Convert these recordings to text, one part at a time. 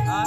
हा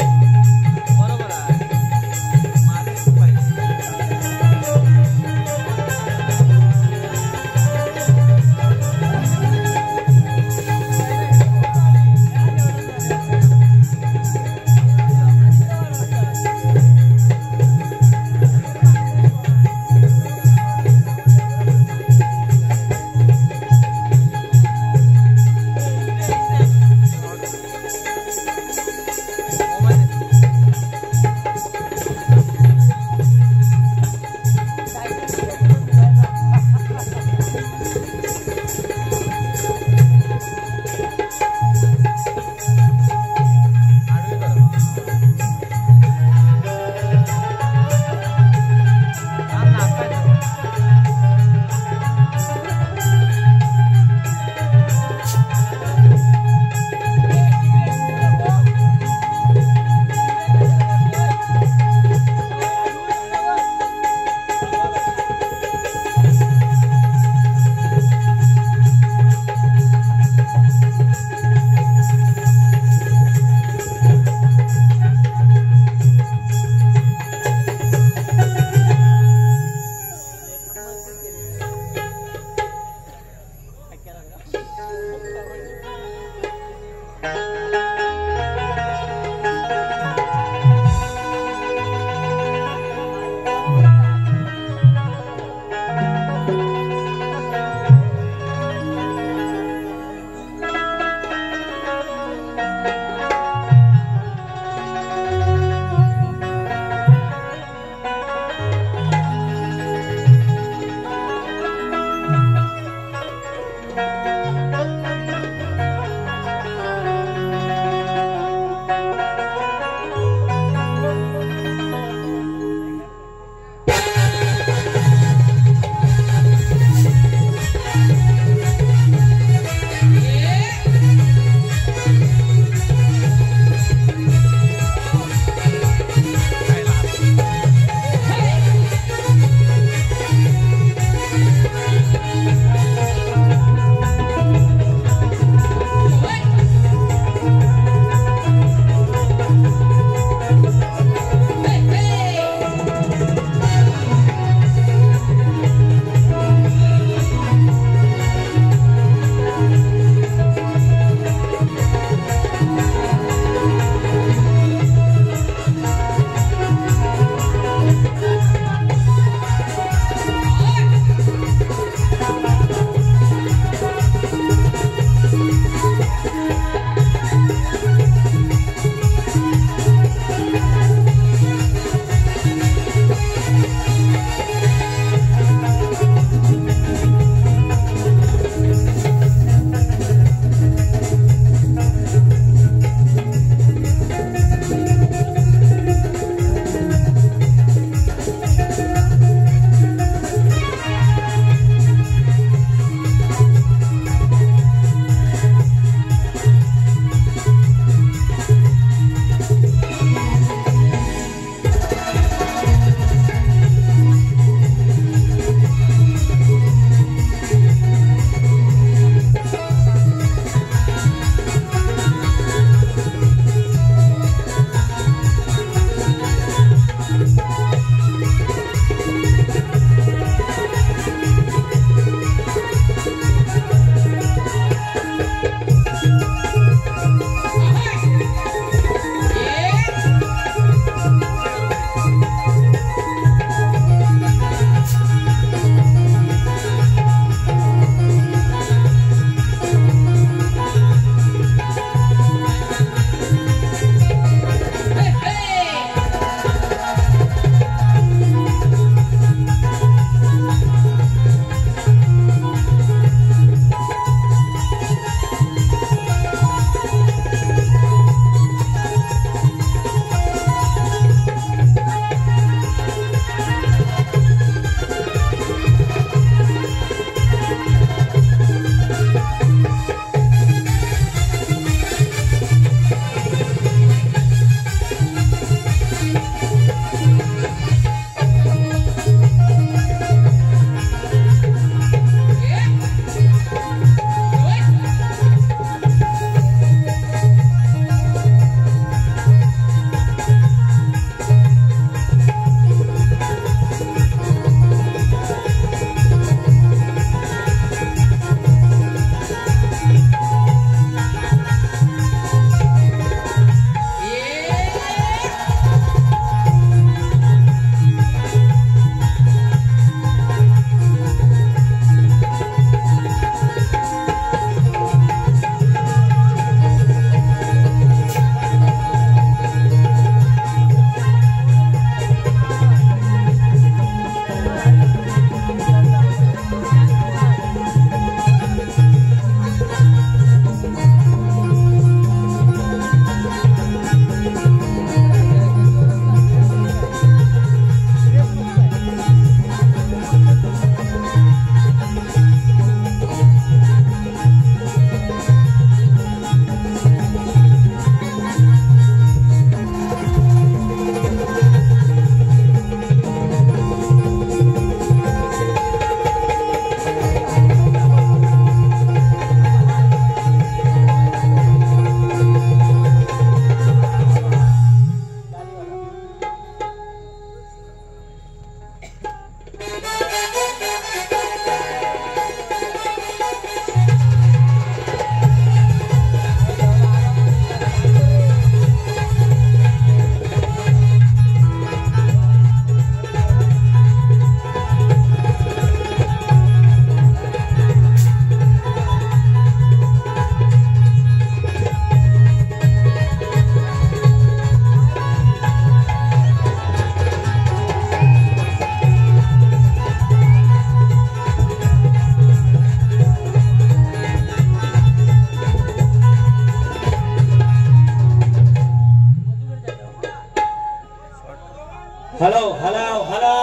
hello hello hello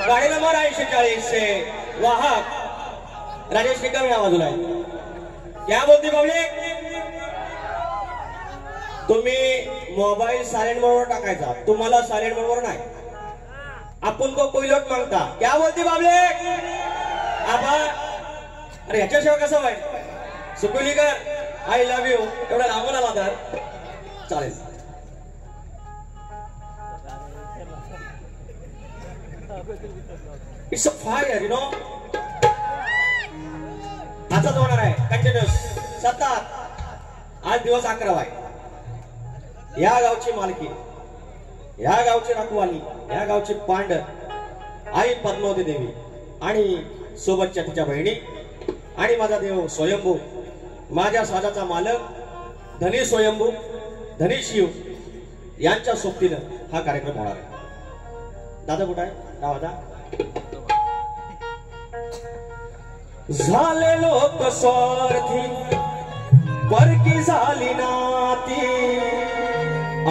गाडी number 8040 से वाहक राजेश टिकम या बाजूला आहे. क्या बोलती पब्लिक? तुम्ही मोबाईल सायलेंट मोडवर टाकायचा. तुम्हाला सायलेंट मोडवर नाही. आपण को कोईलोट मागता. क्या बोलती पब्लिक? आबा अरे ह्याच्याशिवाय कसं व्हाय? सुकुलीकर आय लव्ह यू एवढा लांबून आला तर चालेल. It's a fire you know. आताच होणार आहे कंटिन्युअस सतत. आज दिवस 11 आहे. या गावची मालकी, या गावची रखवाली, या गावची पांडर आई पद्मावती देवी आणि सोबतच्या तिच्या बहिणी आणि माझा देव स्वयंभू, माझ्या साजाचा मालक धनी स्वयंभू धनी शिव यांच्या सोबतीनं हा कार्यक्रम होणार आहे. दादा कुठं आहे? दादा झाले लोक स्वार्थी परकी झाली नाती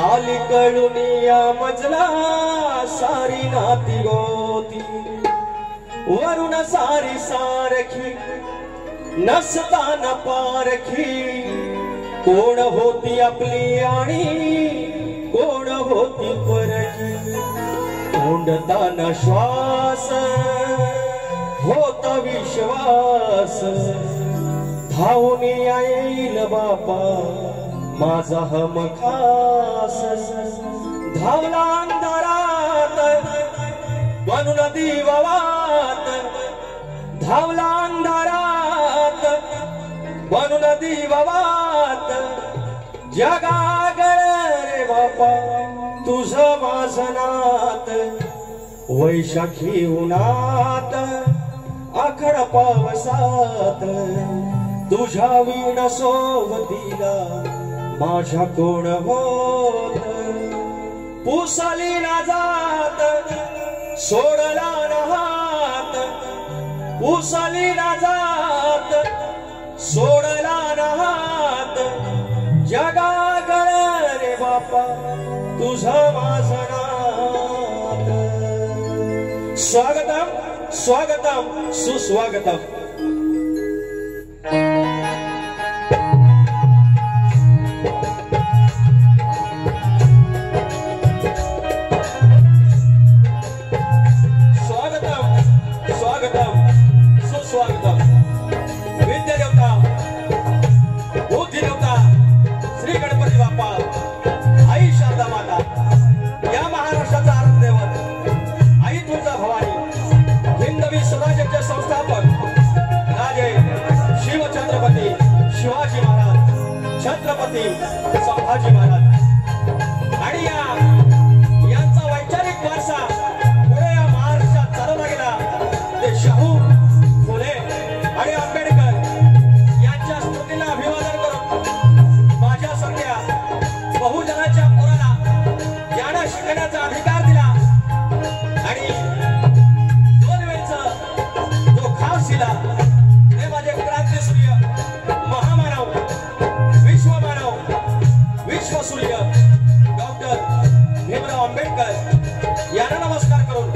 आली कळून या मजला सारी नाती गोती वरुण सारी सारखी नसताना पारखी कोण होती आपली आणि कोण होती परकी कोंडताना श्वास होता विश्वास धावून येईल बापा माझा हमखास धावला अंधारात बनून दिवावात धावला अंधारात बनून दिवावात जगागळ रे बापा तुझं माझं नात वैशाखी उन्हात आखड पावसात तुझ्या वीण सोबतीला माझ्या कोण होत पुसली ना जात सोडला ना हात पुसली ना जात सोडला ना हात जगागळ रे बापा तुझं माझं नात. स्वागतम स्वागतम सुस्वागतम. स्वागतम स्वागतम सुस्वागतम. विद्यादेवता बुद्धिदेवता श्री गणपती बाप्पा आई शारदा माता या महाराष्ट्राचा आराध्य दैवत आई तुळजा भवानी हिंदवी स्वराज्याचे संस्थापक राजे शिवछत्रपती शिवाजी महाराज छत्रपती संभाजी महाराज आणि यांचा वैचारिक वारसा पुढे या महाराष्ट्रात चालवला गेला ते शाहू फुले आणि आंबेडकर यांच्या स्मृतीला अभिवादन करून माझ्यासारख्या बहुजनाच्या पोराला ज्ञान शिकण्याचा अधिकार दिला आणि 2 वेळचा जो खास दिला ते माझे क्रांतीसूर्य महामानव विश्वमानव विश्वसूर्य डॉक्टर भीमराव आंबेडकर यांना नमस्कार करून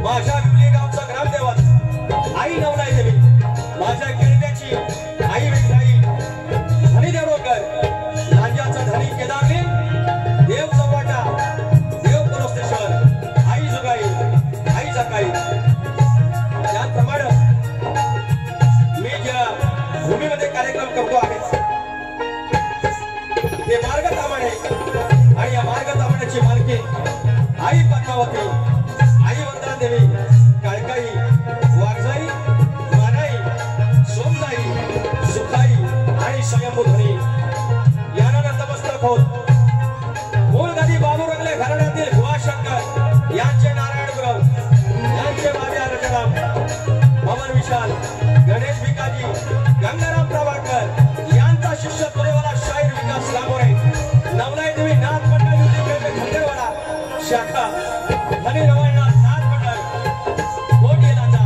माझ्या विवली गावचा ग्रामदेवत आई नवलाई देवी माझ्या केळट्याची आई विठाई धनी देवरोकर लांजाचा धनी केदारनी देव चौपाटा देव पुरस्तेश्वर आई जुगाई आई जकाई याप्रमाणे मी ज्या भूमीमध्ये कार्यक्रम करतो आहे ते मार्गतामाणे आणि या मार्गतामाण्याची मालकी आई पद्मावती आई वंदना देवी काळकाई वाघजाई मानाई सोमदाई सुखाई आणि स्वयंभू धनी यांना नतमस्तक होत मूलगादी बाबू रंगले घराण्यातील भुवाशंकर यांचे नारायण गुरव यांचे माझे रजराम पवन विशाल गणेश भिकाजी गंगाराम प्रभाकर यांचा शिष्य तुरेवाला शाहीर विकास लांबोरे नवलाई देवी नाथ मंडळ युती खंडेवाला शाखा धनी रवळनाथ नाथ मंडळ कोटी लांजा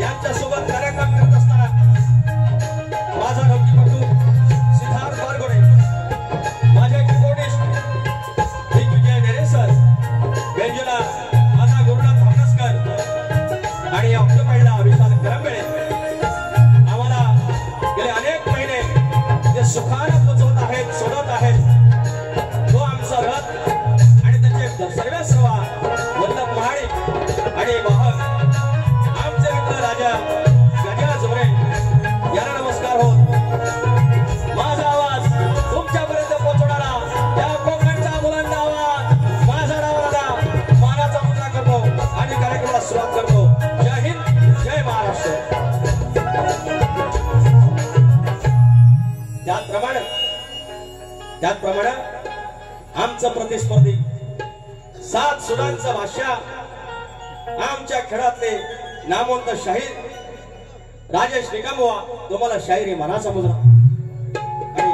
यांच्या सोबत कार्यक्रम करत असताना माझा ढोकीपटू सिद्धार्थ बारगोडे माझे कीबोर्डिस्ट दिग्विजय डेरेसर सर्व वल्लभ महाडिक आणि वाहक आमचे मित्र राजा गजा झुमरे यांना नमस्कार हो. माझा आवाज तुमच्यापर्यंत पोहोचवणारा या कोकणच्या मुलांचा आवाज माझा डावाला मानाचा मुद्रा करतो आणि कार्यक्रमाला सुरुवात करतो. जय हिंद, जय महाराष्ट्र. त्याचप्रमाणे आमचं प्रतिस्पर्धी 7 सुरांचा भाषा आमच्या खेळातले नामवंत शाहीर राजेश निकमवा तुम्हाला शाहिरी मनाचा मुद्रा आणि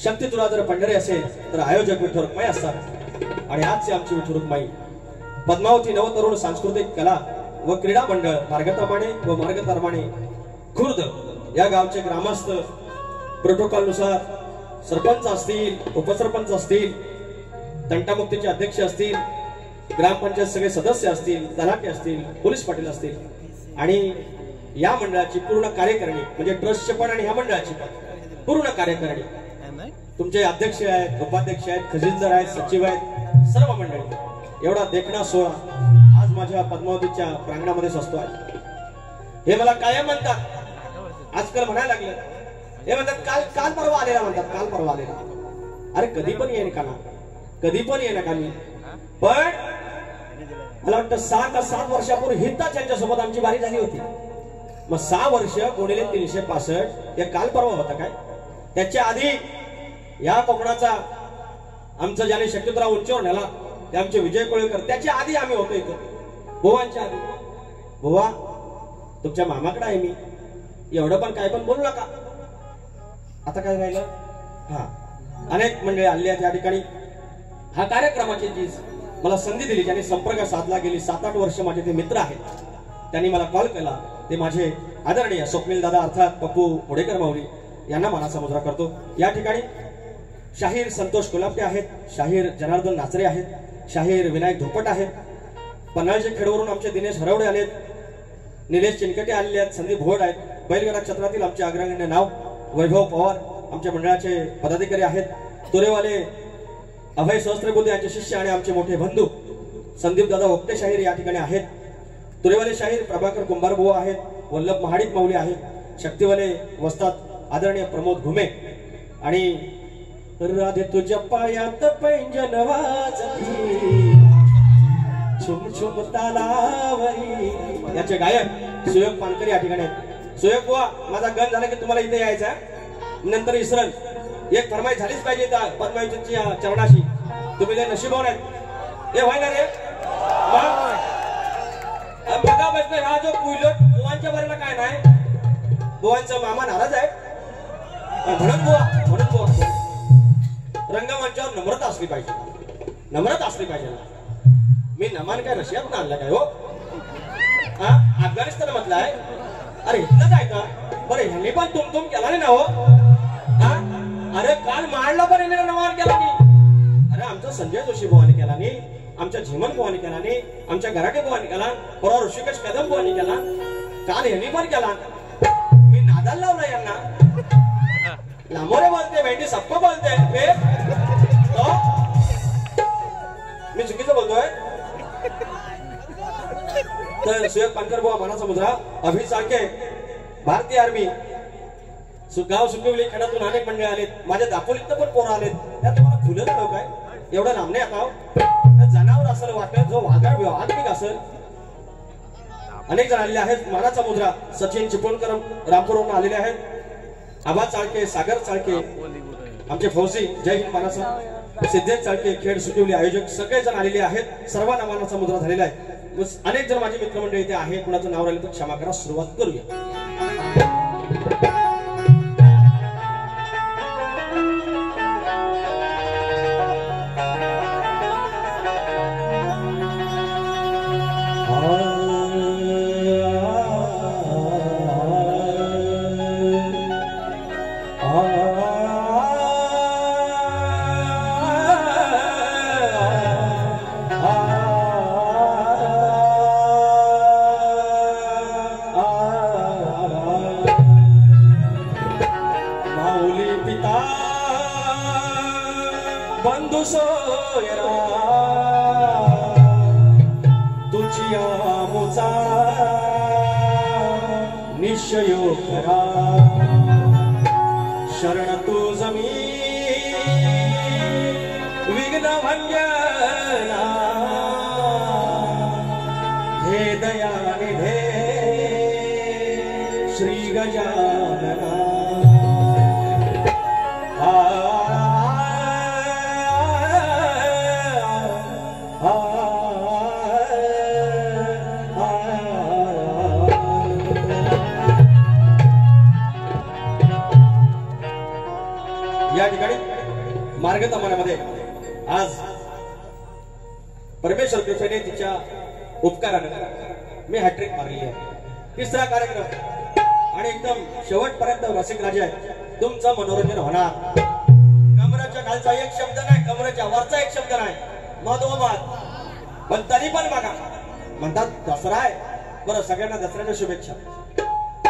शक्ती तुला जर पंढरी असेल तर आयोजक विठ्ठल रुक्माई असतात. आणि आजची आमची विठ्ठल रुक्माई पद्मावती नवतरुण सांस्कृतिक कला व क्रीडा मंडळ मार्गतर्माने व मार्गतर्माने खुर्द या गावचे ग्रामस्थ प्रोटोकॉल नुसार सरपंच असतील, उपसरपंच असतील, तंटामुक्तीचे अध्यक्ष असतील, ग्रामपंचायत सगळे सदस्य असतील, तलाठी असतील, पोलीस पाटील असतील आणि या मंडळाची पूर्ण कार्यकारिणी म्हणजे ट्रस्टचे पण आणि ह्या मंडळाची पण पूर्ण कार्यकारिणी तुमचे अध्यक्ष आहेत, उपाध्यक्ष आहेत, खजिनदार आहेत, सचिव आहेत, सर्व मंडळी एवढा देखणा सोहळा आज माझ्या पद्मावतीच्या प्रांगणामध्येच असतो आहे. हे मला कायम म्हणतात, आजकाल म्हणायला लागलं, हे म्हणतात काल परवा आलेला म्हणतात, काल परवा आलेला. अरे कधी पण येईन का ना, कधी पण येईन का मी. पण मला वाटतं 6 का 7 वर्षापूर्वी हिताच यांच्यासोबत आमची बारी झाली होती. मग 6 वर्ष गुणिले 365 हे काल परवा होता काय. त्याच्या आधी या कोकणाचा आमचं ज्याने शक्यतराव उंचीवर नेला ते आमचे विजय कोळेकर, त्याच्या आधी आम्ही होतो इथं, भुवांच्या आधी. भुवा तुमच्या मामाकडे आहे मी, एवढं पण काय पण बोलू नका. आता काय राहिलं, हा अनेक मंडळी आली आहेत या ठिकाणी. हा कार्यक्रमाची जी मला संधी दिली, ज्यांनी संपर्क साधला, गेली 7-8 वर्ष माझे ते मित्र आहेत, त्यांनी मला कॉल केला, ते माझे आदरणीय स्वप्नील दादा अर्थात पप्पू मुडेकर माऊली यांना मानाचा मुजरा करतो. या ठिकाणी शाहीर संतोष कोल्हापटे आहेत, शाहीर जनार्दन नाचरे आहेत, शाहीर विनायक धोपट आहेत, पन्हाळचे खेडवरून आमचे दिनेश हरवडे आलेत, निलेश चिनकटे आलेले आहेत, संदीप भोड आहेत, बैलगाडा क्षेत्रातील आमचे अग्रगण्य नाव वैभव पवार आमच्या मंडळाचे पदाधिकारी आहेत, तोरेवाले अभय सहस्त्रबुद्धे यांचे शिष्य आणि आमचे मोठे बंधू संदीप दादा ओपटे शाहीर या ठिकाणी आहेत, तुरेवाले शाहीर प्रभाकर कुंभार बुवा आहेत, वल्लभ महाडिक माऊली आहेत, शक्तीवाले वस्तात आदरणीय प्रमोद घुमे आणि राधे तुझ्या पायात पैंजन वाजती छुम छुम तालावरी याचे गायक सुयोग पानकर या ठिकाणी आहेत. सुयोग बुवा माझा गण झाला की तुम्हाला इथे यायचा, नंतर इसरण एक फरमाईश झालीच पाहिजे पद्मावतीच्या चरणाशी. तुम्ही लय नशीबवान आहेत, हे व्हायला रे बघा बसलं. हा जो उलट बुवांच्या बारेला काय नाही, बुवांचा मामा नाराज आहे म्हणून बुवा रंगमंचावर नम्रता असली पाहिजे, नम्रता असली पाहिजे. मी नमान काय रशियात ना आणला काय हो, हा अफगाणिस्तान मधला आहे. अरे इथलंच आहे का बरं, ह्यांनी पण तुम केला नाही ना हो. अरे काल मांडला पण यांनी नमान केला नाही. अरे आमचा संजय जोशी बुवानी केला नाही, आमच्या झिमन बुवानी केला नाही, आमच्या गराटे बुवानी केला, परवा ऋषिकेश कदम बुवानी केला, काल ह्यांनी पण केला. मी नादाल लावला यांना, लांबोरे बोलते भेंडी सप्प बोलते तो मी चुकीचं बोलतोय. तर सुयोग पानकर बुवा मानाचा मुद्रा, अभि चाळके भारतीय आर्मी, गाव सुकविली खेड्यातून अनेक मंडळी आलेत, माझ्या दापोलीत पण पोरं आलेत. त्यात तुम्हाला खुलं लोक आहे एवढं लांब नाही आता जनावर असेल वाटत जो वाघाड वाघ असेल. अनेक जण आलेले आहेत. मानाचा मुद्रा सचिन चिपळूणकर रामपूरहून आलेले आहेत, आबा चाळके, सागर चाळके, आमचे फौजी जय हिंद मानाचा, सिद्धेश चाळके खेड सुकविली आयोजक सगळेजण आलेले आहेत. सर्वांना मानाचा मुद्रा झालेला आहे. अनेक जण माझे मित्रमंडळी इथे आहेत, कुणाचं नाव राहिलं तर क्षमा करा. सुरुवात करूया. सोयरा तुझी आमुचा निश्चयो करा शरण तुझ मी विघ्न भंजना हे दयानिधे श्री गजानना या ठिकाणी मार्गदमनामध्ये आज परमेश्वर कृपेने तिच्या उपकाराने मी हॅट्रिक मारली आहे. तिसरा कार्यक्रम आणि एकदम शेवटपर्यंत रसिक राजा आहे. तुमचं मनोरंजन होणार. कमरेच्या खालचा एक शब्द नाही, कमरेच्या वरचा एक शब्द नाही, मधोमध. पण तरी पण बघा म्हणतात दसरा आहे. बरं, सगळ्यांना दसऱ्याच्या शुभेच्छा.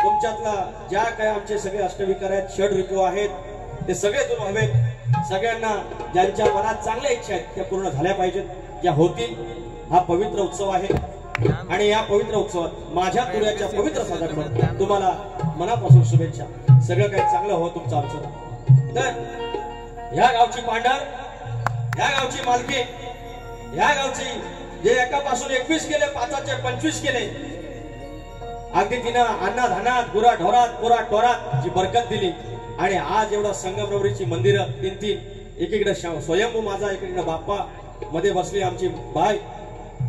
तुमच्यातला ज्या काही आमचे सगळे अष्टविकार आहेत, षड ऋतू आहेत, ते सगळे दूर व्हावेत. सगळ्यांना ज्यांच्या मनात चांगल्या इच्छा आहेत त्या पूर्ण झाल्या पाहिजेत, त्या होतील. हा पवित्र उत्सव आहे आणि या पवित्र उत्सवात माझ्या तुऱ्याच्या पवित्र साजाकडून तुम्हाला मनापासून शुभेच्छा. सगळं काही चांगलं हो तुमचं आमचं. तर ह्या गावची पांढर, ह्या गावची मालकी, ह्या गावची जे एकापासून 21 केले, 5चे 25 केले, अगदी तिनं अन्नात धानात गुरा ढोरात पुरा टोरात जी बरकत दिली. आणि आज एवढं संगमरवरीची मंदिरं 3-3, एकीकडे स्वयंभू माझा, एकीकडे बाप्पा, मध्ये बसली आमची बाय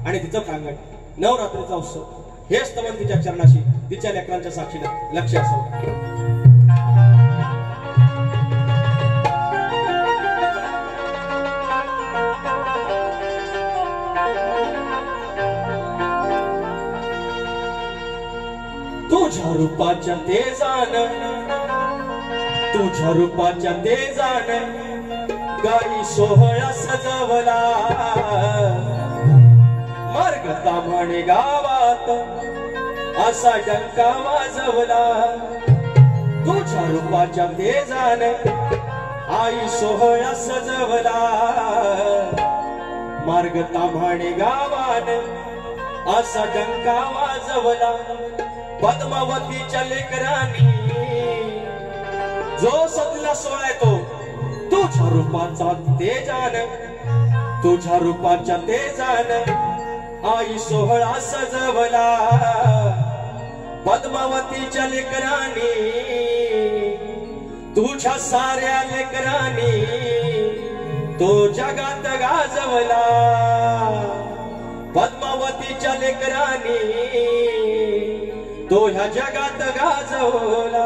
आणि तिचं प्रांगण. नवरात्रीचा उत्सव हेच स्तवन तिच्या चरणाशी, तिच्या लेकरांच्या साक्षीने लक्ष असावं. तुझ्या रूपाच्या तेजानं, तुझ्या रूपाच्या तेजानं गाई सोहळा सजवला. मार्ग ताम्हाणे गावात असा डंका वाजवला. तुझ्या रूपाच्या तेजानं आई सोहळा सजवला. मार्ग ताम्हाणे गावान असा डंका वाजवला. पद्मावतीच्या लेकरांनी जो सजला सोहळा तो तुझ्या रूपाचा तेजानं, तुझ्या रूपाच्या तेजानं आई सोहळा सजवला. पद्मावतीच्या लेकरांनी, तुझ्या साऱ्या लेकरांनी तो जगात गाजवला. पद्मावतीच्या लेकरांनी तो ह्या जगात गाजवला.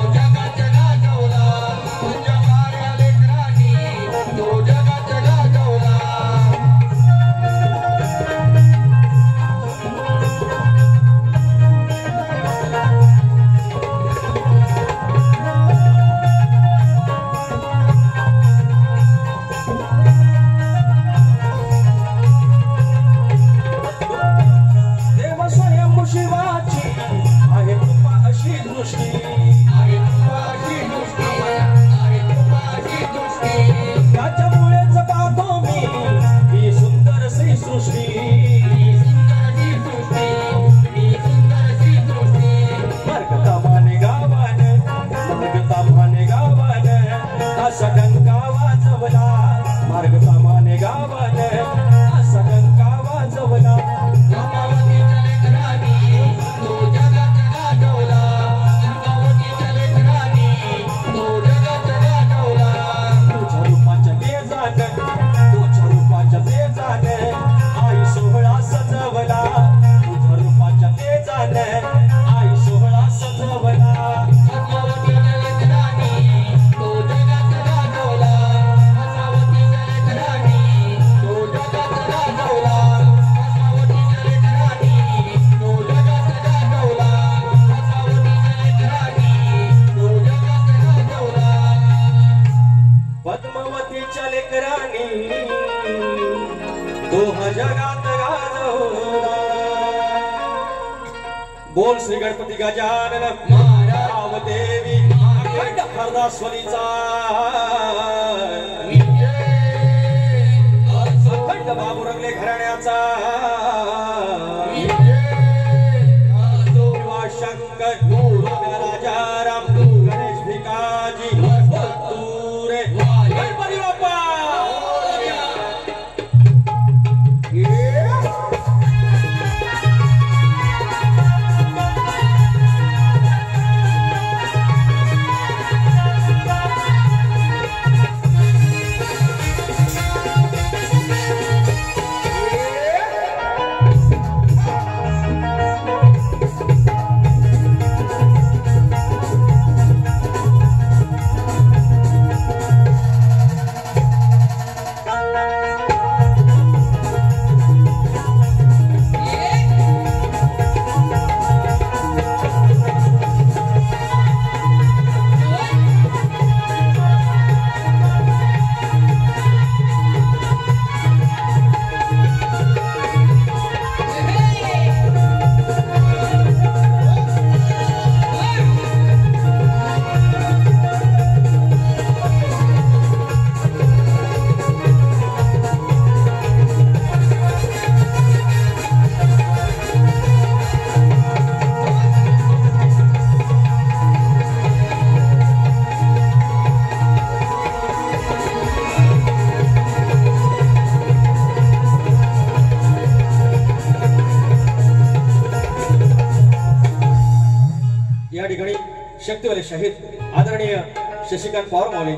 जगात गाजवला. असा डंका वाजवला मार्ग सामाने गावान असा डंका वाजवला पद्मावतीच्या लेकरांनी तो जगात गाजवला बोल श्री गणपती गजानन महाराज देवी अखंड हरदास्वरीचा अखंड बाबू रंगले घराण्याचा शंकर राजाराम गणेश भिकाजी तूरे गणपती बाप्पा या ठिकाणी शक्तिवाले शहीद आदरणीय शशिकांत पवार माऊली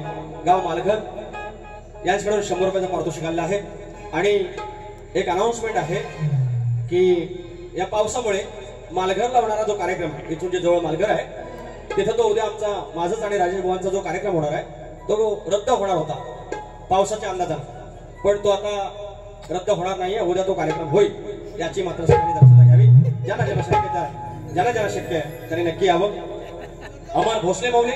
गाव मालघर यांच्याकडून 100 रुपयाचं पारितोषिक आलेलं आहे आणि एक अनाउन्समेंट आहे की या पावसामुळे मालघरला होणारा जो कार्यक्रम आहे इथून जे जवळ मालघर आहे तिथं तो उद्या आमचा माझाच आणि राजेश बुवांचा जो कार्यक्रम होणार आहे तो रद्द होणार होता पावसाच्या अंदाजाने पण तो आता रद्द होणार नाहीये उद्या तो कार्यक्रम होईल याची मात्र सगळ्यांनी दक्षता घ्यावी ज्यांना ज्यांना शक्य आहे त्यांनी नक्की यावं अमर भोसले माऊली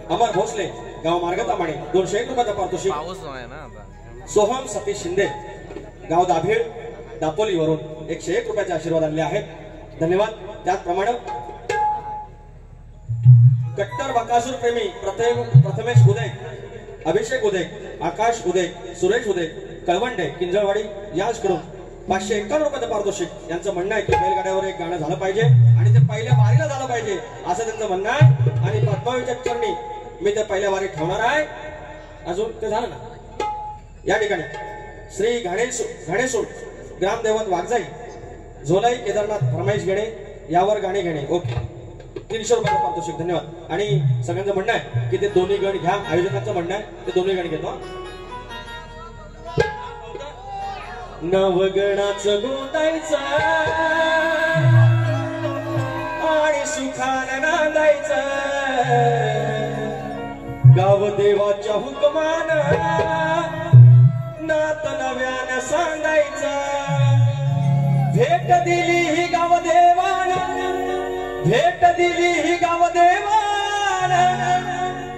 अमर भोसले गाव मार्गतामाणे 201 रुपयाचा पारितोषिक सोहम सतीश शिंदे गाव दाभेळ दापोलीवरून 101 रुपयाचे आशीर्वाद आणले आहेत धन्यवाद त्याचप्रमाणे कट्टर बकासूर प्रेमी प्रथमेश उदय अभिषेक उदय आकाश उदय सुरेश उदय कळवंडे किंजळवाडी यांच्याकडून 551 रुपयाचं पारितोषिक यांचं म्हणणं आहे की बैलगाड्यावर एक गाणं झालं पाहिजे आणि ते पहिल्या वारीला झालं पाहिजे असं त्यांचं म्हणणं आहे आणि पद्मावतीच्या चरणी मी ते पहिल्या वारीत ठेवणार आहे अजून ते झालं ना या ठिकाणी श्री घाणेसूर ग्रामदेवत वागजाई झोलाई केदारनाथ फरमाईश घेणे यावर गाणे घेणे ओके 300 रुपयाचं पारितोषिक धन्यवाद आणि सगळ्यांचं म्हणणं आहे की ते दोन्ही गण घ्या आयोजकांचं म्हणणं आहे ते दोन्ही गण घेतो नवगणाचं गोतायचं आणि सुखानं नांदायचं गाव देवाच्या हुकमान नात नव्यानं सांगायचं भेट दिली ही गाव देवान भेट दिली ही गाव देवान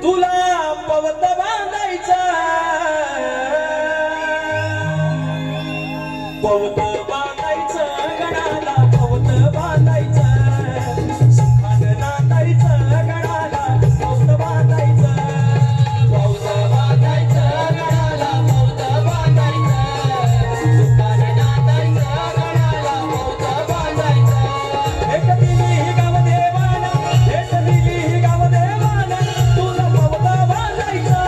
तुला पवत बांधायचं पवत बांधायचं गणाला पवत बांधायचं सुखानं नांदायचं गणाला पवत बांधायचं पवत बांधायचं गणाला पवत बांधायचं सुखानं नांदायचं गणाला पवत बांधायचं भेट दिली ही गाव देवानं भेट दिली ही गाव देवानं तुला पवत बांधायचं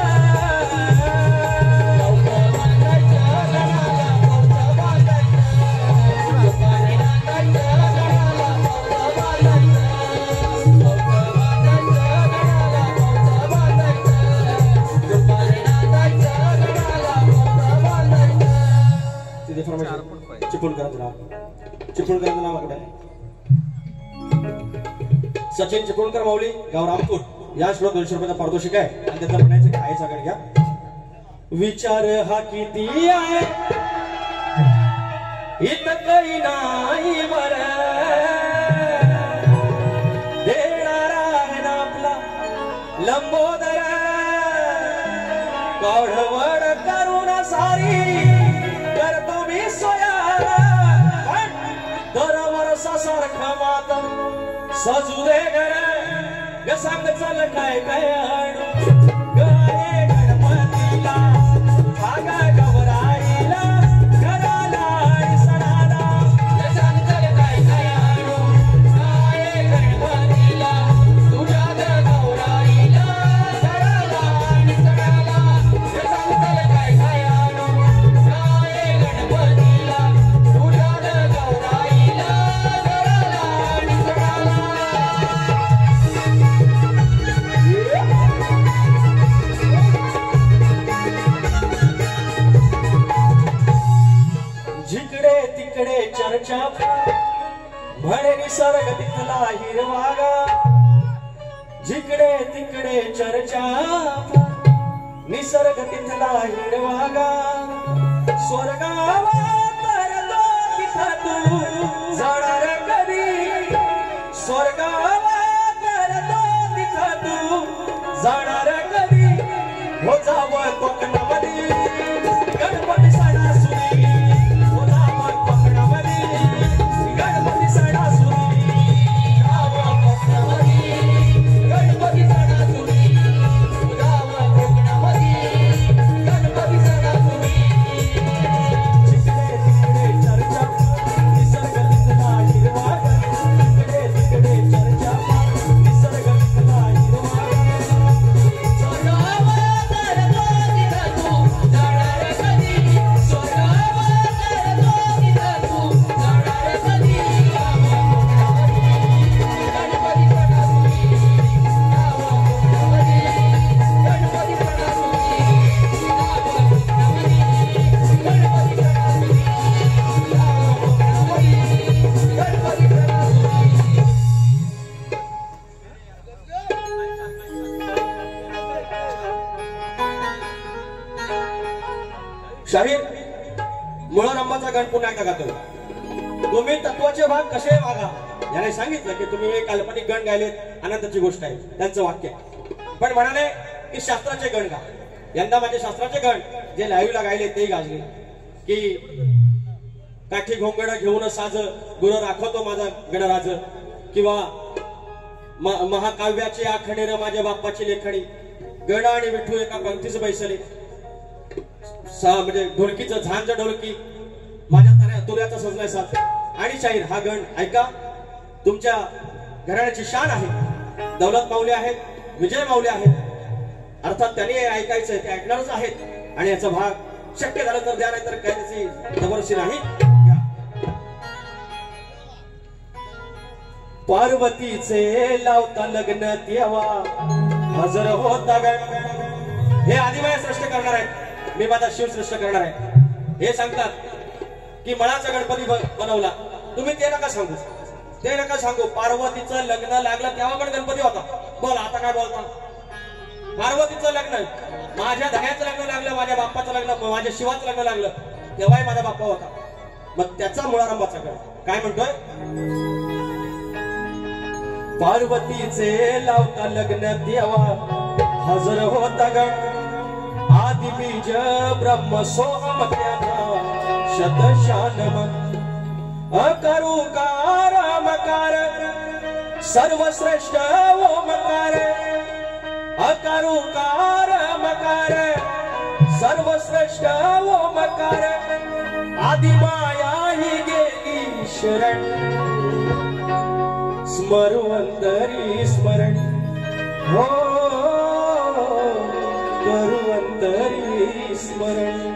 चिपळूणकरांचं नाव. चिपळूणकरांचं नाव कुठे आहे? सचिन चिपळूणकर माऊली, गाव रामपूर. या श्लोक 200 रुपयाचा पारितोषिक आहे आणि त्याचं म्हणायचं की आहे सगळं घ्या. विचार हा किती आहे इत काही नाही बर, देणारा आहे ना आपला लंबोदर. काढवड करून सारी करतो मी सोया, दर वर्षासारखं मात सजू दे घर. ग सांग चल काय काय आणू गाये गणपतीला, भागा गवराईला, घराला आणि सणाला. ग सांग चल काय काय आणू गाये गणपतीला, तुझ्या गवराईला, घराला आणि सणाला. ग सांग चल काय काय आणू गाये गणपतीला, तुझ्या गवराईला, घराला आणि सणाला. जिकडे तिकडे चर्चा म्हणे निसर्ग तिथला हिरवागा. जिकडे तिकडे चर्चा निसर्ग तिथला हिरवागा. स्वर्गावा तरलो तिथं तू जाणार कधी, स्वर्गावा तरलो तिथं तू जाणार कधी. हो जावं कोकणामध्ये गणपती सणासुदी, हो जावं कोकणामध्ये गणपती सणासुदी, जावं कोकणामध्ये गणपती सणासुदी, हो जावं कोकणामध्ये गणपती सणासुदी. जिकडे तिकडे चर्चा निसर्ग तिथला हिरवागा. जिकडे तिकडे चर्चा निसर्ग तिथला हिरवागा. स्वर्गावा तरलो तिथं तू जाणार कधी, स्वर्गावा तरलो तिथं तू जाणार कधी. जावं कोकणामध्ये गणपती सणासुदी, जावं कोकणामध्ये गणपती सणासुदी, जावं कोकणामध्ये गणपती सणासुदी, जावं कोकणामध्ये गणपती सणासुदी. शाहीर मुळारंभाचा गण पुन्हा एकदा गातो. तुम्ही तत्वाचे भाग कसे वागा. याने सांगितलं की तुम्ही एक काल्पनिक गण गायलेत, आनंदाची गोष्ट आहे त्यांचं वाक्य. पण म्हणाले की शास्त्राचे गण गा. यंदा माझे शास्त्राचे गण जे लाईव्हला गायले ते गाजले की काठी घोंगड घेऊन साज गुरु राखवतो माझा गणराज, किंवा महाकाव्याचे आखणेर माझ्या बाप्पाची लेखणी. गण आणि विठू एका पंक्तीच बैसले. म्हणजे ढोलकीचं झांज ढोलकी माझ्या तुऱ्याचा सजलाय साथ. आणि शाहीर हा गण ऐका, तुमच्या घराण्याची शान आहे. दौलत माऊली आहेत, विजय माऊली आहेत. अर्थात त्यांनी ऐकायचं, ते ऐकणारच आहेत. आणि याचा भाग शक्य झालं तर द्या, नाही तर काय त्याची जबरदस्ती नाही. पार्वतीचे लावता लग्न तेव्हा हजर होता गण. हे आदिमाया सृष्ट करणार आहेत, मी माझा शिव सृष्ट करणार आहे. हे सांगतात की मळाचा गणपती बनवला. तुम्ही ते नका सांगू, ते नका सांगू. पार्वतीचं लग्न लागलं तेव्हा पण गणपती होता. बोला आता काय बोलता. पार्वतीचं लग्न, माझ्या धन्याचं लग्न लागलं, माझ्या बाप्पाचं लग्न, माझ्या शिवाचं लग्न लागलं तेव्हाही माझा बाप्पा होता. मग त्याचा मुळारंभाचा गण काय म्हणतोय. पार्वतीचे लावता लग्न तेव्हा हजर होता गण. आदि बीज ब्रह्म सोहम शतशानम. अकरुकार मकार सर्वश्रेष्ठ ओमकार. अकरुकार मकार सर्वश्रेष्ठ ओमकार. आदिमाया ही गेली शरण, स्मरुअंतरी स्मरण. हो करुअंतरी स्मरण.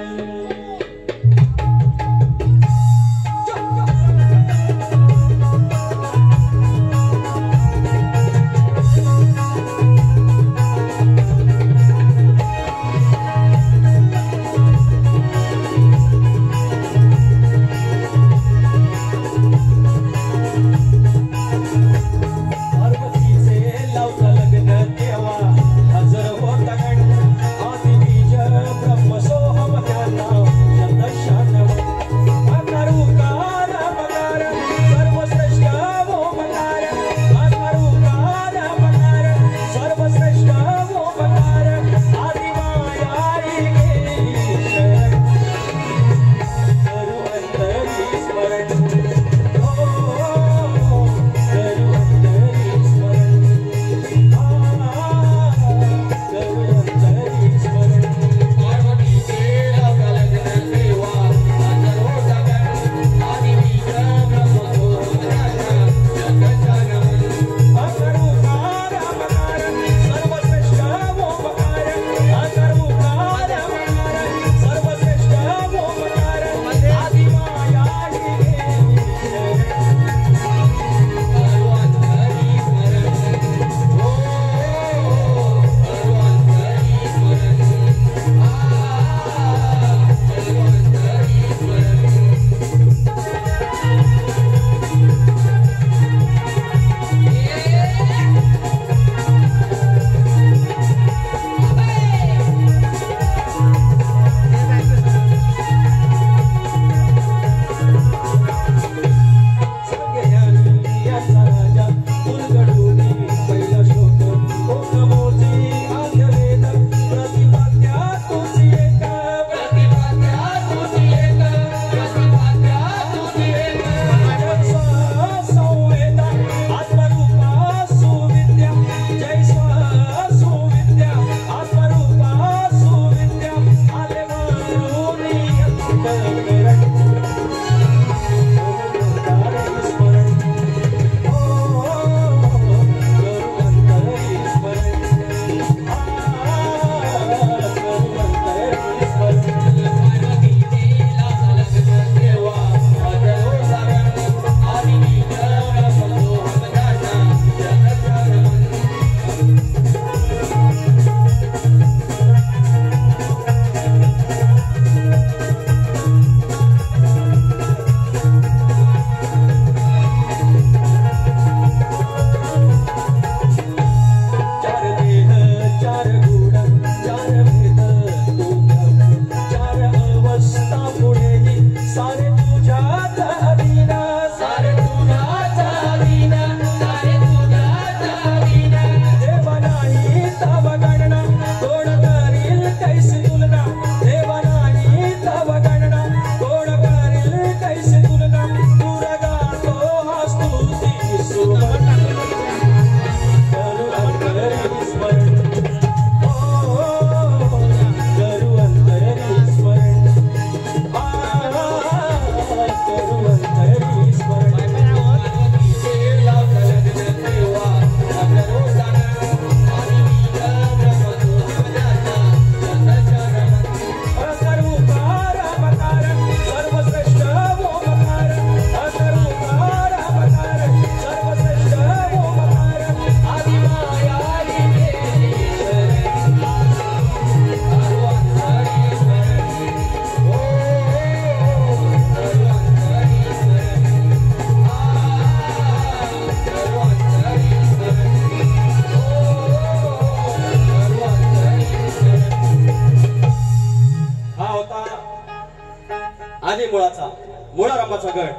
आदी मुळाचा मुळारामाचा गड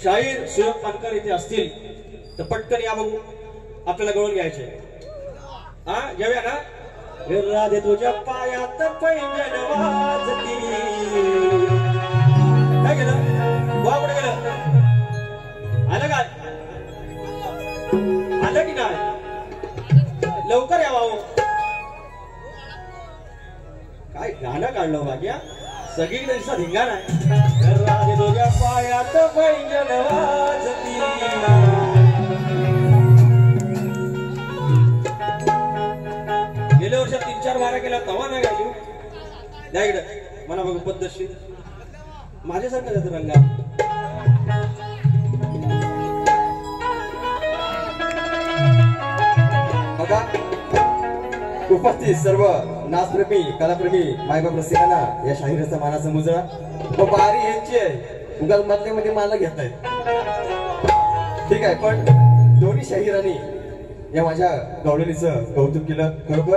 शाहीर सुयोग पानकर इथे असतील तर पटकन या बघू, आपल्याला गळून घ्यायचे. हा घेऊया ना. राधे तुझ्या पायात पैंजण वाजती. काय केलं बुवा, कुठे गेलं? आलं का? आलं की नाही? लवकर यावा हो. काय गाणं काढलं बाग्या, सगळीकडे दिसत धिंगाणा आहे. राधे तुझ्या पायात पैंजण वाजती. गेल्या वर्षात 3-4 वारा केला तवा नाही गायली. द्या इकडं मला बघू पद्धतशीर माझ्यासारखं जातं रंगा. बघा उपस्थित सर्व नाचप्रेमी कलाप्रेमी मायबाप रसिकांना या शाहिराचा मानाचा मुजरा व बारी यांची आहे. उगाच मधल्यामध्ये मला घेत आहेत. ठीक आहे, पण दोन्ही शाहिरांनी या माझ्या गवळणीचं कौतुक केलं खरोखर.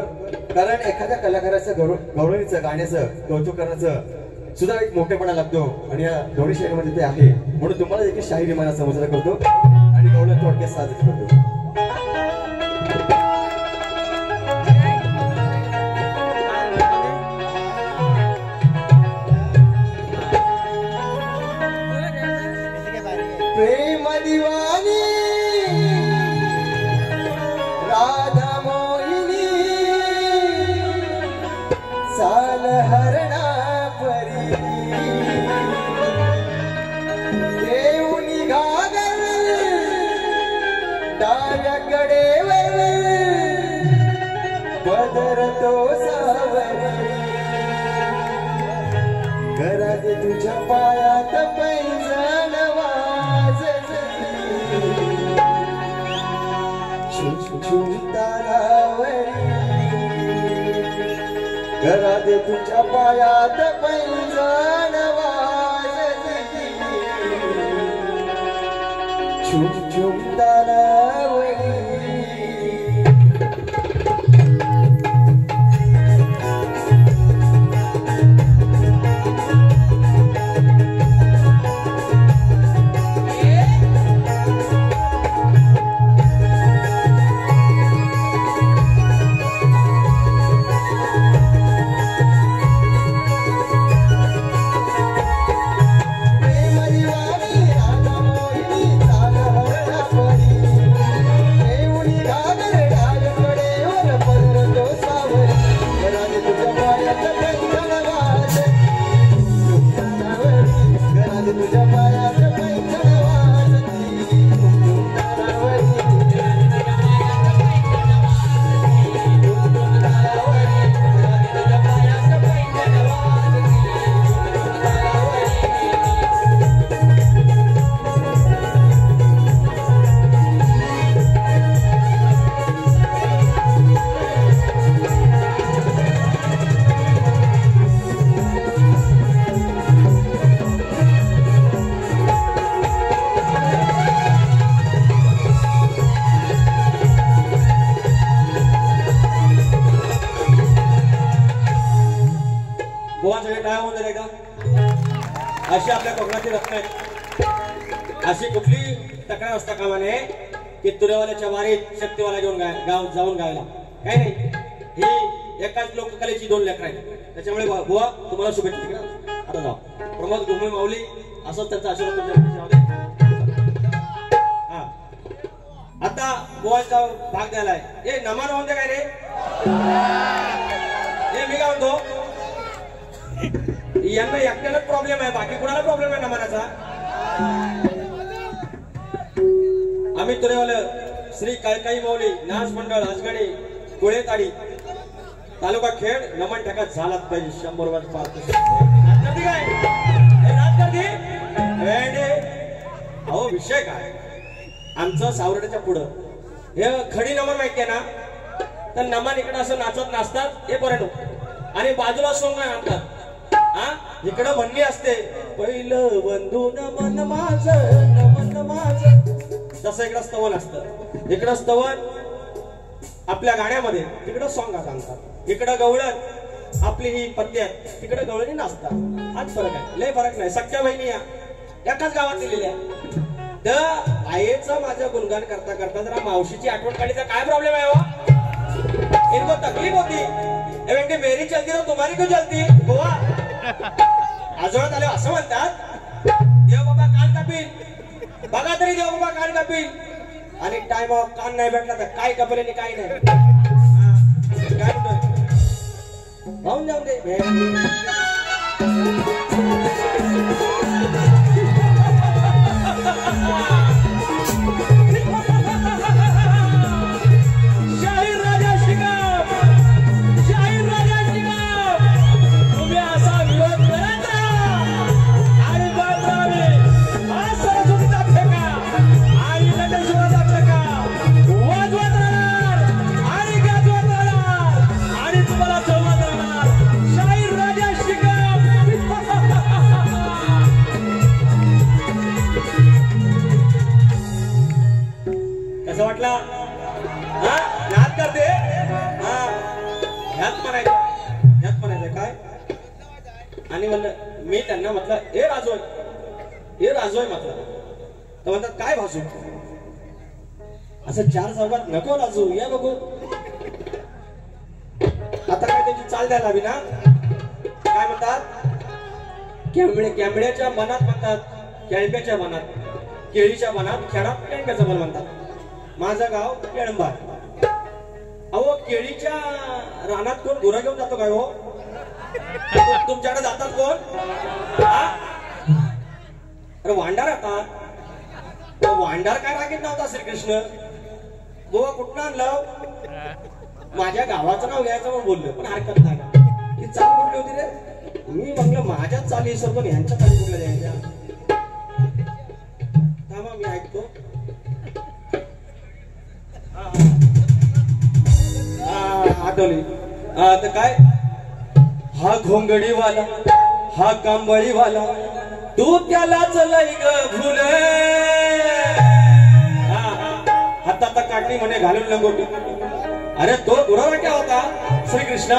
कारण एखाद्या कलाकाराचं गवळणीचं गाण्याचं कौतुक करण्याचं सुद्धा एक मोठेपणा लागतो आणि या दोन्ही शाहिरीमध्ये ते आहे. म्हणून तुम्हाला देखील शाहिरी मानाचा मुजरा करतो आणि गवळण थोडक्यात साजरी करतो. प्रेम दिवानी राधा मोहिनी साल हरणा परी देऊनी घागर डाव्याकडेवर बदरतो सावरी. घरात तुझ्या पायात पैंजण घरात तुझ्या पायात पैंजण वाजती. छुम छुम तारावरी. अशी आपल्या कोकणाची रत्न आहेत. अशी कुठली तक्रार असता कामा नये की तुरेवाल्याच्या वारीत शक्तीवाला घेऊन जाऊन गायला. काही नाही, ही एकाच लोककलेची 2 लेकरं आहेत. त्याच्यामुळे बुवा तुम्हाला शुभेच्छा तिकडे. आता जाऊ प्रमोद घुमे माऊली असंच त्यांचा आशीर्वाद तुमच्या. हा आता बुवाचा भाग द्यायलाय. हे नमान म्हणते काय रे? हे मी काय म्हणतो, यांना एकट्यालाच प्रॉब्लेम आहे, बाकी कुणाला प्रॉब्लेम आहे नमनाचा? आम्ही तुरेवाले श्री काळकाई माऊली नाच मंडळ अजगणी कुळेताडी तालुका खेड नमन टाकात झालाच पाहिजे. 100 वर्ष पार अहो विषय काय आमचं सावरड्याच्या पुढं हे खडी नमन माहिती आहे ना, तर नमन इकडे असं नाचत नाचतात हे पर्यंत आणि बाजूला सोंग आणतात. हा इकडं म्हणणी असते पहिलं बंधू नमन माझं नमन माझं, तसं इकडं स्तवन असतं. इकडं स्तवन आपल्या गाण्यामध्ये, तिकडं सॉंग सांगतात. इकडं गवळण आपली ही पत्त्यात तिकडे गवळणी नाचतात. हाच फरक आहे, लय फरक नाही. सख्या बहिणी या एकाच गावात दिलेल्या. तर आईचं माझं गुणगान करता करता जरा मावशीची आठवण काढली तर काय प्रॉब्लेम आहे हो? इनको तकलीफ होती. एवढी मेरी चलती तर तुम्हारी क्यों चलती गोवा? आजोळ्यात आले असं म्हणतात, देव बाबा कान कापील. बघा तरी देव बाबा कान कापील. आणि टाइम कान नाही भेटला तर काय कपले आणि काय नाही. काय म्हणतो पाहून जाऊ दे. शाहीर राजा शिकाम, शाहीर राजा शिकाम, तुम्ही असा विरोध करत राहा आणि बाबरावे हा सरस्वतीचा ठेका आणि नटेश्वराचा ठेका वाजवत राहणार आणि गाजवत राहणार आणि तुम्हाला चढवत राहणार. शाहीर राजा शिकाम. कसं वाटला? हा याद करते. हा ह्यात म्हणायचं काय. आणि म्हणलं मी त्यांना म्हटलं हे राजोय, हे राजोय म्हटलं. तर म्हणतात काय भाजू? असं चार चौकात नको राजू, या बघू. आता काय त्यांची चाल द्यायला हवी ना. काय म्हणतात? कॅमेड्याच्या मनात म्हणतात केळप्याच्या मनात, केळीच्या मनात खेळात केळप्याचं मन म्हणतात. माझं गाव केळंबा. अहो केळीच्या रानात कोण गुरा घेऊन जातो काय हो? तुमच्याकडे जातात कोण? अरे वांडार राहतात. वांडार काय रागीत नव्हता श्रीकृष्ण. गोवा कुठं आणलं? माझ्या गावाचं नाव घ्यायचं म्हणून बोललो, पण हरकत नाही ना. ही चाल कुठली होती रे? मी म्हणलं माझ्याच चाली सर पण ह्यांच्या चाली कुठल्या द्यायच्या. थांबा मी ऐकतो. आठवली. तर काय? हा घोंगडीवाला, हा कांबळीवाला, तू त्यालाच लय ग भुले. हातात काढणी म्हणे घालून लंगोटी. अरे तो गुरावाट्या होता श्रीकृष्ण.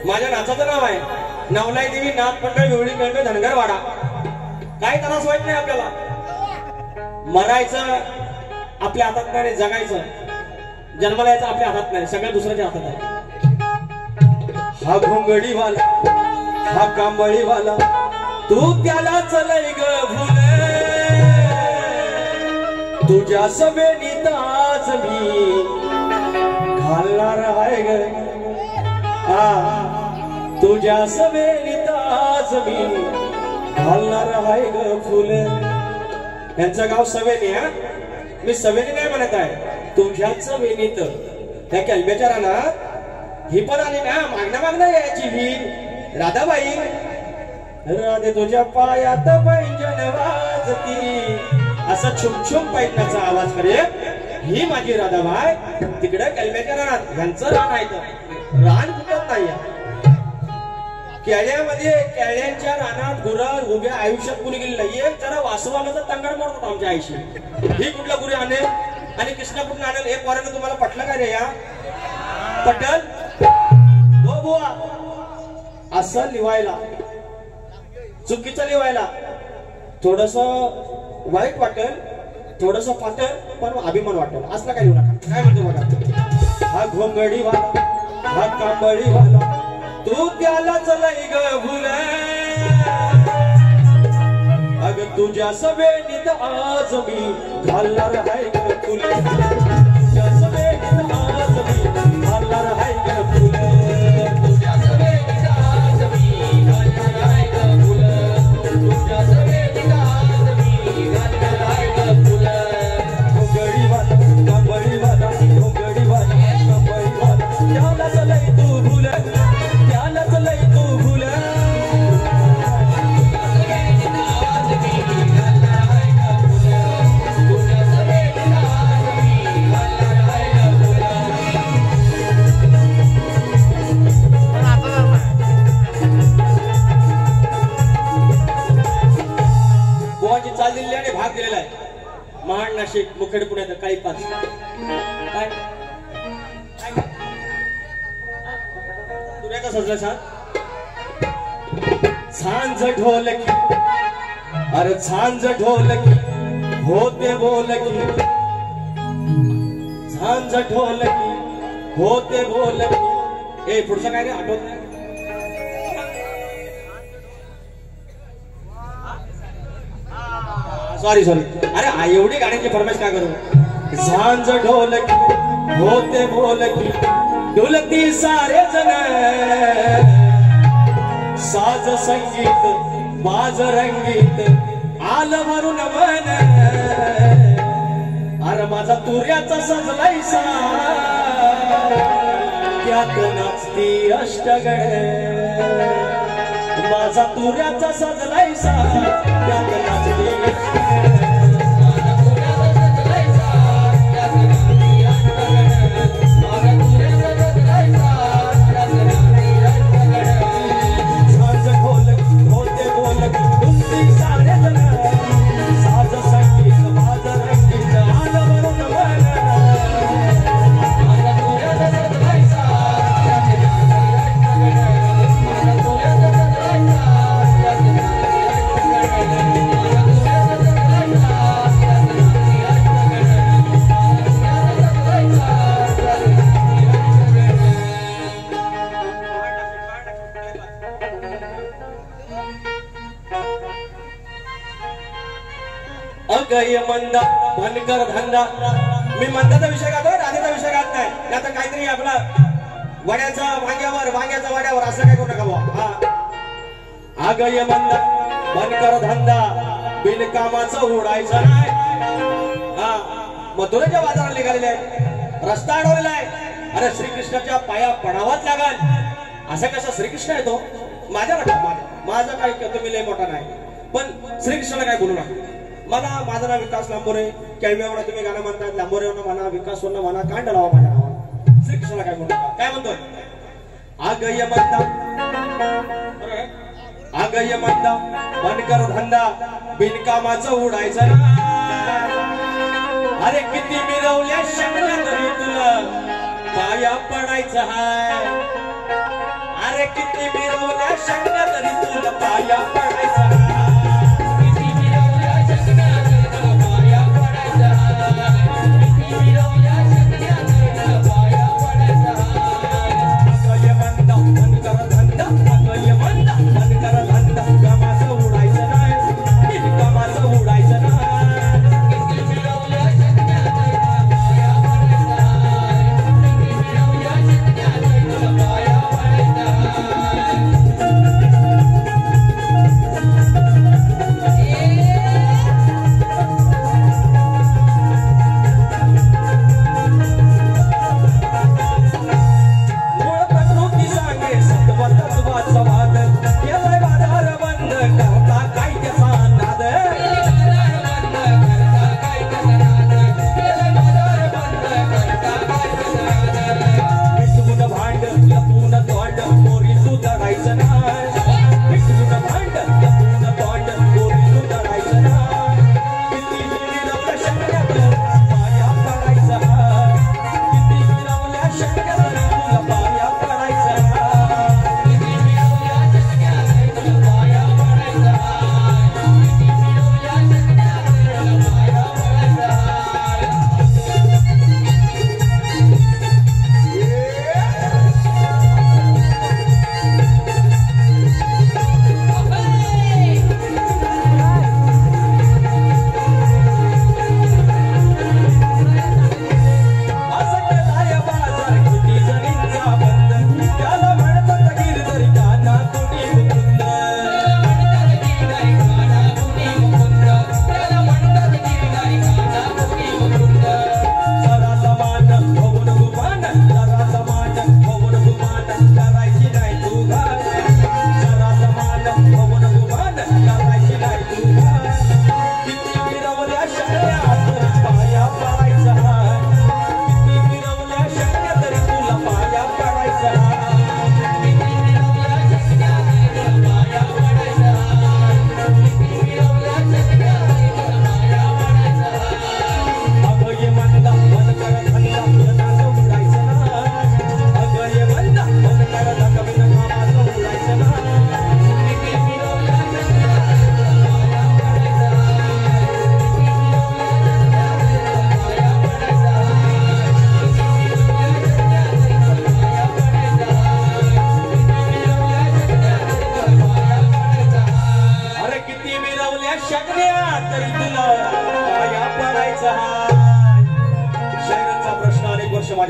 माझ्या नाचाचं नाव आहे नवलाई देवी नाथ मंडळ विवळी कंड धनगरवाडा. काही त्रास वाईट नाही आपल्याला. मरायचं आपल्या हातात नाही, जगायचं जन्माला यायचं आपल्या हातात नाही, सगळ्या दुसऱ्याच्या हातात आहे. हा घोंगडीवाला, हा कांबळीवाला, तू त्याला चलय ग भुले. तुझ्या सवेनीत आज मी घालणार आहे ग. तुझ्या सवेनीत आज मी घालणार आहे ग फुले. यांचं गाव सवेनी. हा मी सवेनी नाही म्हणत आहे, तुझ्याच वेणीत. त्या केलब्याच्या रानात ही पण आली ना. मागणं यायची ही राधाबाई. राधे तुझ्या पायात पैंजण वाजती, असं छुम पैंजणाचा आवाज करे ही माझी राधाबाई. तिकडे केलब्याच्या रानात यांचं रान आहे. रान कुठत नाही. केळ्यामध्ये केळ्यांच्या रानात गुरं उभ्या आयुष्यात कुणी गेली नाही. एक जरा वासवाला तर तंगड मारतात आमच्या आईशी. ही कुठल्या गुरी आणेल आणि कृष्णा कुठला आणेल? एक वारानं तुम्हाला पटलं का रे? या पटल हो बुवा. असं लिवायला चुकीचं लिवायला थोडस वाईट वाटेल, थोडस पाटल, पण अभिमान वाटेल. असलं काय लिहू नका. काय म्हणतो बघा. हा घोंगडीवाला, हा कांबळीवाला, तू त्याला चलय ग भुले. अग तुझ्या सवेनीत आज मी घालणार आहे ग फुले. तुझ्या सवेनीत आज मी घालणार आहे ग फुले. तुझ्या सवेनीत आज मी घालणार आहे ग फुले. तुझ्या सवेनीत आज मी घालणार आहे ग फुले. घोंगडीवाला, कांबळीवाला, घोंगडीवाला, कांबळीवाला, त्याला चलय तू भुले, त्याला चलय तू भुले. चाल दिलेली आणि भाग दिलेला आहे. महाड, नाशिक, मुखेड, पुण्यात काही पाच. काय तुऱ्याचा सजला छान. झांज ढोलकी अरे झांज ढोलकी होते बोलकी झांज ढोलकी होते बोलकी ए पुढचं काय रे आठवत नाही सॉरी अरे एवढी गाण्याची फरमाईश काय करू झांज ढोलकी होते बोलकी डुलती सारे जण साज संगीत बाज रंगीत आल भरून मन अरे माझा तुऱ्याचा सजलायसा त्यात नाचती अष्टगण माझा तुऱ्याचा सजलायसा त्यात नाचती अगय मंदा भनकर धंदा मी मंदाचा विषय गातोय राधेचा विषय गात नाही त्यात काहीतरी आपला वड्याचा वांग्याचा वड्यावर असं काय करू नका हा अगय मंदा भनकर धंदा बिनकामाचा उडायचा नाही हा मथुरेच्या बाजारात निघालेले आहे रस्ता अडवलेला आहे अरे श्रीकृष्णाच्या पाया पडावाच लागाल असं कसं श्रीकृष्ण येतो माझ्या माझं काय तुम्ही लय मोठा नाही पण श्रीकृष्णाला काय बोलू नका मला माझं नाव विकास लांबोरे केळव्यावर तुम्ही गाणं म्हणतात लांबोरेवर म्हणा विकासवर म्हणा कांड लावा माझ्या नावावर श्रीकृष्णाला काय म्हणतो काय म्हणतोय आगय मंदा आगय मंदा बनकर धंदा बिनकामाचं उडायचं अरे किती मिरवल्या शकल्या तरी तुला पाया पडायचं हाय अरे किती मिरवल्या शकल्या तरी तुला पाया पडायचं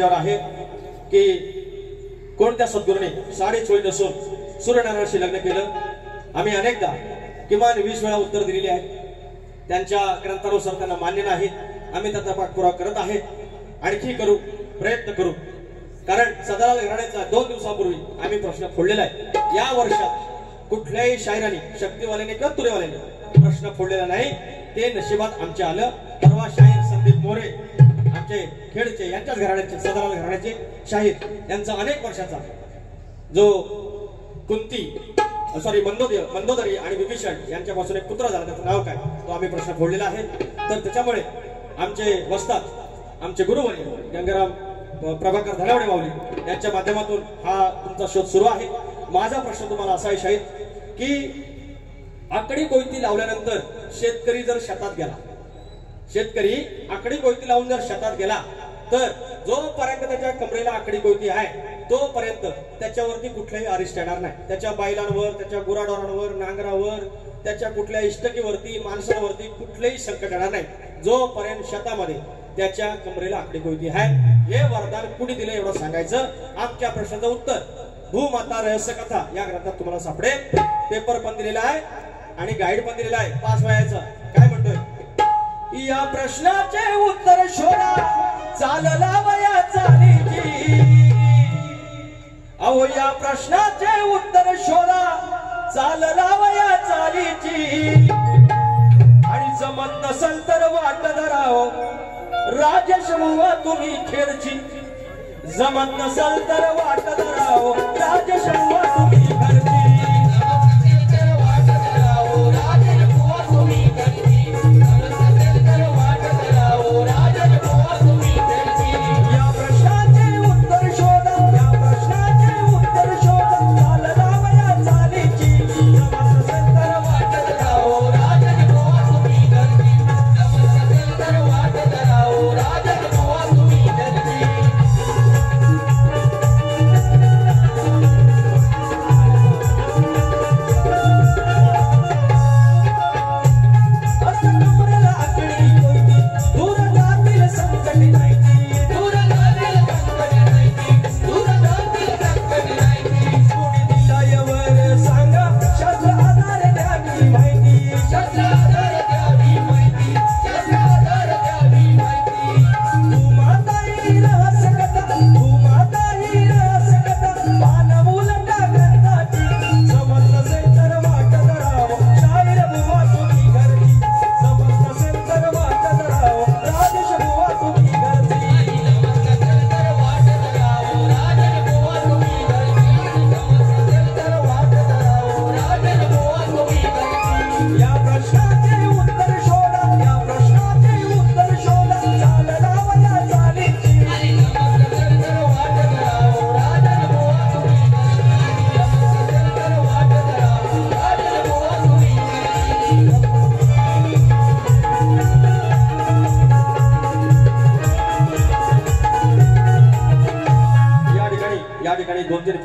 माझ्यावर आहे की कोणत्या सद्गुरूने साडे चोळी नसून सूर्यनारायणाशी लग्न केलं. आम्ही अनेकदा किमान 20 वेळा उत्तर दिलेली आहेत. त्यांच्या ग्रंथानुसार त्यांना मान्य नाही. आम्ही त्याचा पाठपुरावा करत आहे, आणखी करू, प्रयत्न करू. कारण सदालाल घराण्याचा 2 दिवसापूर्वी आम्ही प्रश्न फोडलेला आहे. या वर्षात कुठल्याही शायराने, शक्तीवाल्याने किंवा तुरेवाल्याने प्रश्न फोडलेला नाही. ते नशिबात आमच्या आलं. परवा शाहीर संदीप मोरे आमचे खेडचे, यांच्याच घराण्याचे, सदालाल घराण्याचे शाहीर, यांचा अनेक वर्षाचा जो कुंती मंदोदरी आणि विभीषण यांच्यापासून एक पुत्र झाला, त्याचं नाव काय, तो आम्ही प्रश्न फोडलेला आहे. तर त्याच्यामुळे आमचे वस्ताद, आमचे गुरुवर्य गंगाराम प्रभाकर धनावडे माऊली यांच्या माध्यमातून हा तुमचा शोध सुरू आहे. माझा प्रश्न तुम्हाला असा आहे शाहीर, की आकडी कोयती लावल्यानंतर शेतकरी जर शेतात गेला, शेतकरी आकडी कोयती लावून जर शेतात गेला, तर जोपर्यंत त्याच्या कमरेला आकडी कोयती आहे तोपर्यंत त्याच्यावरती कुठलाही अरिष्ट येणार नाही. त्याच्या बैलांवर, त्याच्या गुराढोरांवर, नांगरावर, त्याच्या कुठल्या इष्टकीवरती, माणसांवरती कुठलेही संकट येणार नाही, जोपर्यंत शेतामध्ये त्याच्या कमरेला आकडी कोयती आहे. हे वरदान कुणी दिलं एवढं सांगायचं. आमच्या प्रश्नाचं उत्तर भूमाता रहस्य कथा या ग्रंथात तुम्हाला सापडेल. पेपर पण दिलेला आहे आणि गाईड पण दिलेला आहे 5 वयाचं. काय म्हणतोय, या प्रश्नाचे उत्तर शोधा, चालला वया चालीची. अहो या प्रश्नाचे उत्तर शोधा, चालला वया चालीची. आणि जमत नसल तर वाट धराव, राजेश बुवा तुम्ही खेळची. जमत नसल तर वाट धराव, राजेश बुवा तुम्ही घरची.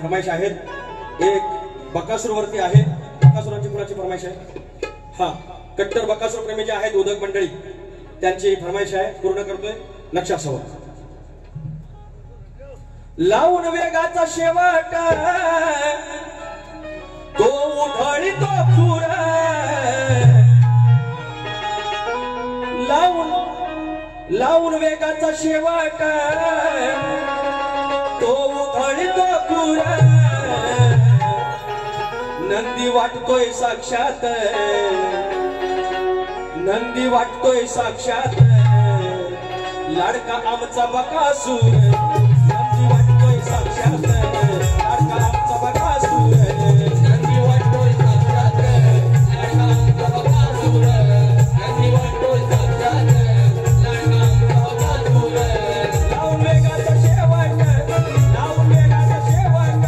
फरमाइश आहेत. एक बकासूर वरती आहे. बकासुरांची कुणाची फरमाइश आहे? हा, कट्टर बकासूर प्रेमी जे आहेत उदक मंडळी, त्यांची फरमाइश आहे, पूर्ण करतोय. लक्षासह लावून वेगाचा शेवट, तो उधळीतो फुर. लावून वेगाचा शेवट, तो उधळीतो फुर. नंदी वाटतोय साक्षात, नंदी वाटतोय साक्षात, लाडका आमचा बकासूर. नंदी वाटतोय साक्षात, लाडका आमचा बकासूर. नंदी वाटतोय साक्षात, लाडका आमचा बकासूर. नंदी वाटतोय साक्षात, लाडका आमचा बकासूर. लावून वेगाचा शेवट, लावून वेगाचा शेवट,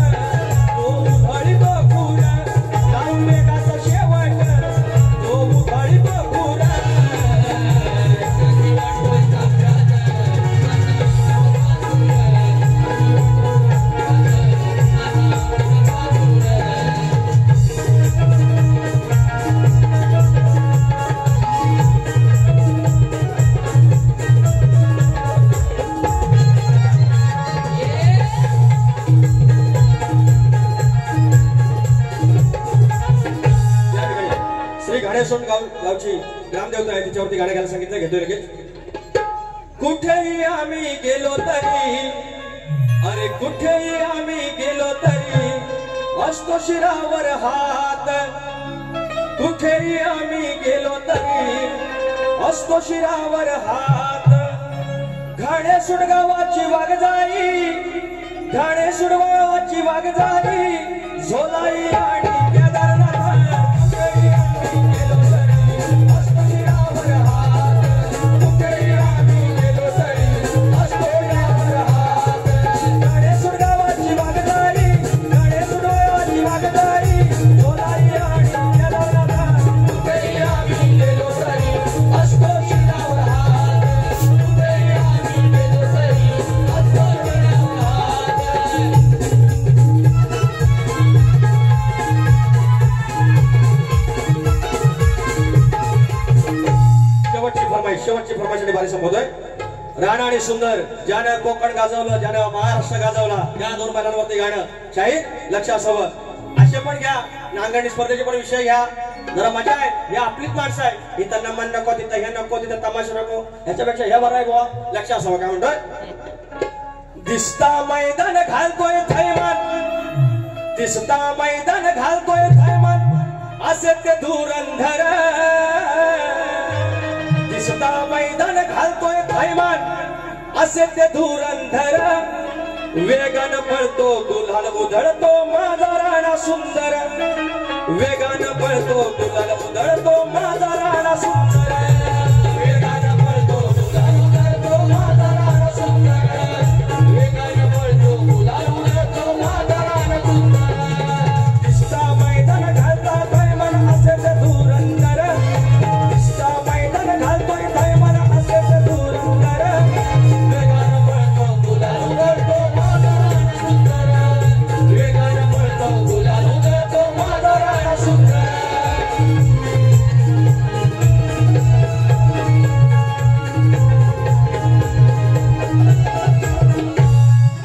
तो उधळीतो फुर. लावून वेगाचा शेवट, तो उधळीतो फुर. नंदी वाटतोय साक्षात, घाडेसोंड गावची ग्रामदेवता आहे तिच्यावरती गाणं घ्यायला सांगितलं. घेतोय लगेच. कुठेही आम्ही गेलो तरी, अरे कुठेही आम्ही गेलो तरी असतो शिरावर हात. कुठेही आम्ही गेलो तरी असतो शिरावर हात. घाडेसोंड गावाची वाघजाई, घाडेसोंड गावाची वाघजाई, झोलाई आणि केदारनाथ. कुठेही आम्ही गेलो तरी असतो शिरावर हात. कुठेही आम्ही गेलो तरी असतो शिरावर हात. घाडेसोंड गावाची वाघजाई, घाडेसोंड गावाची वाघजाई, झोलाई आणि केदारनाथ. कुठेही आम्ही गेलो तरी असतो शिरावर हात. कुठेही आम्ही गेलो तरी असतो शिरावर हात. शेवटची फरमाईश बारी संबोधय. राणा आणि सुंदर ज्यानं कोकण गाजवलं, ज्यानं महाराष्ट्र गाजवला, या दोन बैलांवरती गाणं शाहीर लक्ष असावं. असे पण घ्या, नांगरणी स्पर्धेचे पण विषय घ्या, जरा मजा आहे. हे आपलीच माणसं आहे. इथं नमन नको, तिथं हे नको, तिथं तमाशा नको, ह्याच्यापेक्षा हे बरं आहे बुवा. लक्ष असावं. काय म्हणतोय? दिसता मैदान घालतोय थैमान, दिसता मैदान घालतोय थैमान, असे ते धुरंधर. दिसता मैदान घालतोय थैमान, असे ते धुरंधर. वेगान पळतो गुलाल उधळतो माझा राणा सुंदर. वेगान पळतो गुलाल उधळतो माझा राणा सुंदर. वेगान पळतो गुलाल उधळतो माझा राणा सुंदर. वेगान पळतो गुलाल उधळतो माझा राणा सुंदर. दिसता मैदान घालता थैमान, असे ते धुरंधर. दिसता मैदान घालतोय थैमान, असे ते धुरंधर. वेगान पळतो गुलाल उधळतो माझा राणा सुंदर. वेगान पळतो गुलाल उधळतो माझा राणा सुंदर.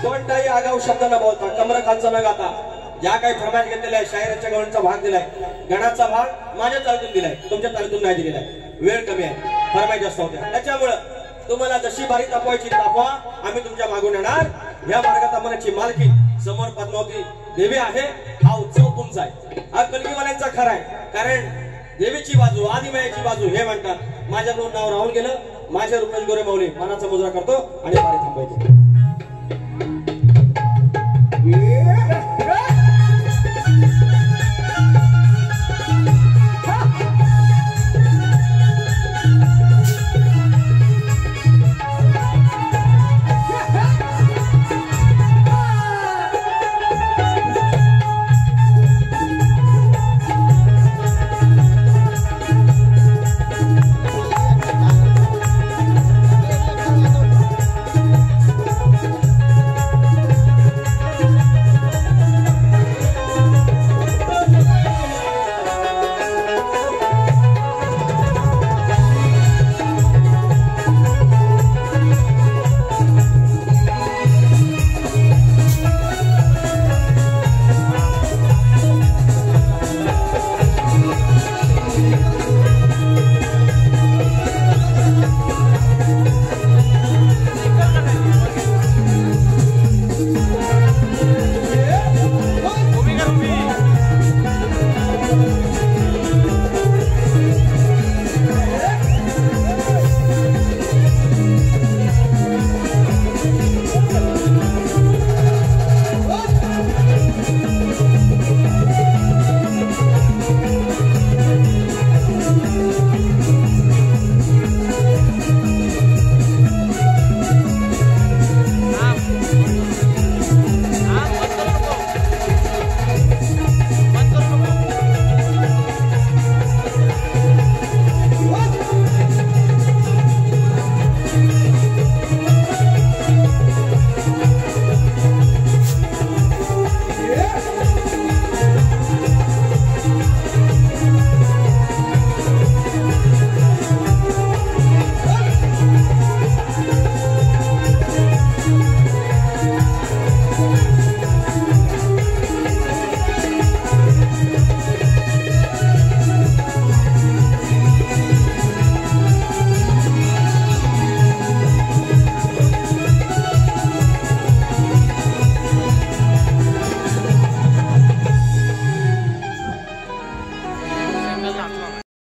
कोणताही आगाऊ शब्द न बोलता, कमर खालचा न गाता, ज्या काही फरमाईश घेतलेल्या आहे, शायराच्या गवळीचा भाग दिलाय, गणाचा भाग माझ्या चालीतून दिलाय, तुमच्या चालीतून नाही दिलेला आहे. वेळ कमी आहे, फरमाईश जास्त होत्या. त्याच्यामुळं तुम्हाला जशी बारी तापवायची तापवा, आम्ही तुमच्या मागून येणार. या मार्गात आम्हालाची मालकी समोर पद्मावती देवी आहे. हा उत्सव तुमचा आहे, हा कलगीवाल्यांचा खरा आहे. कारण देवीची बाजू, आदिमायाची बाजू हे म्हणतात. माझ्याकडून नाव राहून गेलं. माझे रुपेश गोरे माऊली मानाचा मुजरा करतो आणि बारी थांबवतो.